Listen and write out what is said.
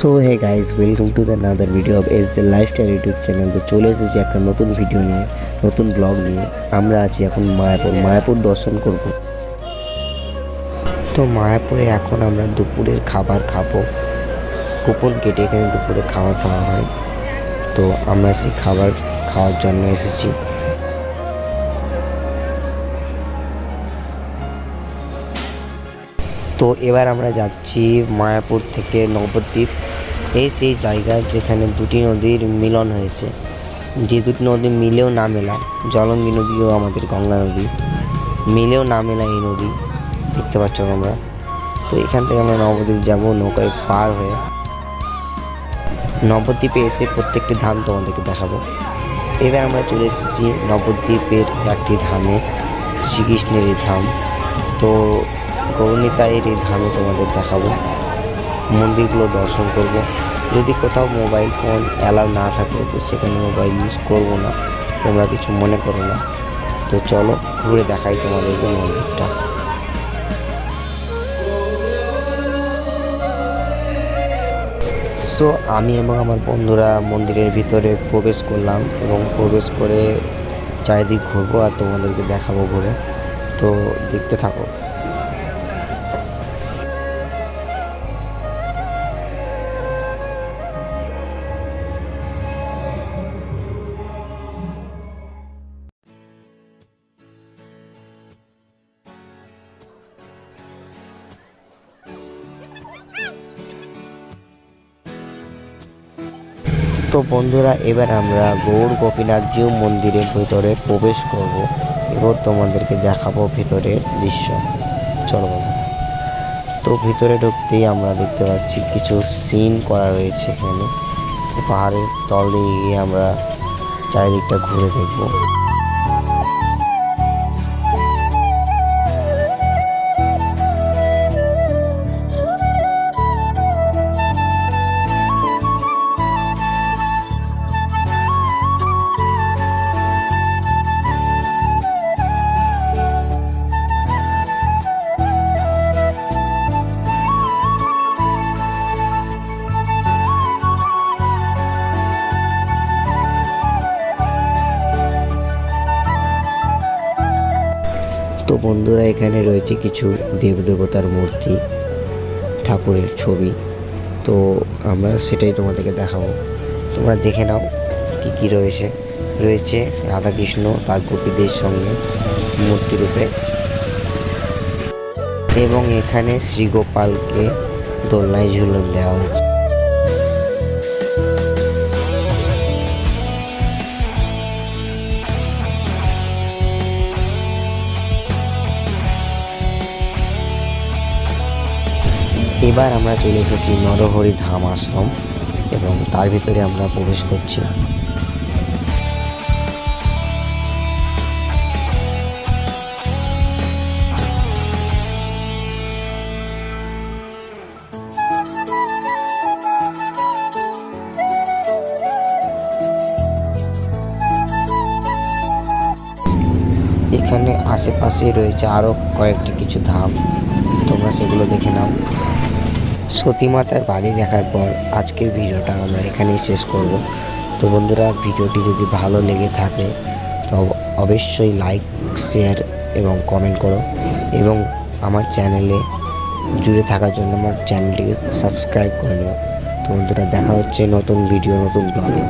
So hey guys, welcome to the another video of 𝙤𝙧𝙩𝙧𝙤𝙤 lifestyle YouTube channel. তো চলে এসেছি একটা নতুন ভিডিও নিয়ে, নতুন ব্লগ নিয়ে। আমরা আছি এখন মায়াপুর দর্শন করব। তো মায়াপুরে এখন আমরা দুপুরের খাবার খাবো। কুপন কেটে এখানে দুপুরে খাওয়া দাওয়া হয়। তো আমরা সেই খাবার খাওয়ার জন্য এসেছি। তো এবার আমরা যাচ্ছি মায়াপুর থেকে নবদ্বীপ, এই সেই জায়গা যেখানে দুটি নদীর মিলন হয়েছে। যে দুটি নদী মিলেও না মেলা, জলঙ্গি নদীও আমাদের গঙ্গা নদী, মিলেও না মেলা এই নদী, দেখতে পাচ্ছ আমরা। তো এখান থেকে আমরা নবদ্বীপ যাব নৌকায় পার হয়ে। নবদ্বীপে এসে প্রত্যেকটি ধাম তোমাদেরকে দেখাবো। এবার আমরা চলে এসেছি নবদ্বীপের একটি ধামে, শ্রীকৃষ্ণের এই ধাম। তো গৌরনীতায়ের এই ধামে তোমাদের দেখাবো, মন্দিরগুলো দর্শন করব। যদি কোথাও মোবাইল ফোন অ্যালাউ না থাকে তো সেখানে মোবাইল ইউজ করব না, তোমরা কিছু মনে করো না। তো চলো ঘুরে দেখাই তোমাদেরকে মন্দিরটা। সো আমি এবং আমার বন্ধুরা মন্দিরের ভিতরে প্রবেশ করলাম এবং প্রবেশ করে চারিদিক ঘুরবো আর তোমাদেরকে দেখাবো ঘুরে। তো দেখতে থাকো। তো বন্ধুরা, এবার আমরা গৌর গোপীনাথজিউ মন্দিরের ভিতরে প্রবেশ করব। এবার তোমাদেরকে দেখাবো ভিতরের দৃশ্য। চলো বন্ধু। তো ভিতরে ঢুকতেই আমরা দেখতে পাচ্ছি কিছু সিন করা রয়েছে এখানে। পাহাড়ের তল দিয়ে গিয়ে আমরা চারিদিকটা ঘুরে দেখব। তো বন্ধুরা, এখানে রয়েছে কিছু দেবদেবতার মূর্তি, ঠাকুরের ছবি। তো আমরা সেটাই তোমাদেরকে দেখাবো, তোমরা দেখে নাও কি কি রয়েছে রাধাকৃষ্ণ তার গোপীদের সঙ্গে মূর্তি রূপে, এবং এখানে শ্রীগোপালকে দোলনায় ঝুলন দেওয়া হয়েছে। এবার আমরা চলে এসেছি নরহরি ধাম আশ্রম এবং তার ভিতরে আমরা প্রবেশ করছি। এখানে আশেপাশে রয়েছে আরও কয়েকটি কিছু ধাম, তোমরা সেগুলো দেখে নাও। সতীমাতার বাড়ি দেখার পর আজকের ভিডিওটা আমরা এখানেই শেষ করব। তো বন্ধুরা, ভিডিওটি যদি ভালো লেগে থাকে তো অবশ্যই লাইক, শেয়ার এবং কমেন্ট করো, এবং আমার চ্যানেলে জুড়ে থাকার জন্য আমার চ্যানেলটিকে সাবস্ক্রাইব করে নিও। তো বন্ধুরা, দেখা হচ্ছে নতুন ভিডিও, নতুন ব্লগে।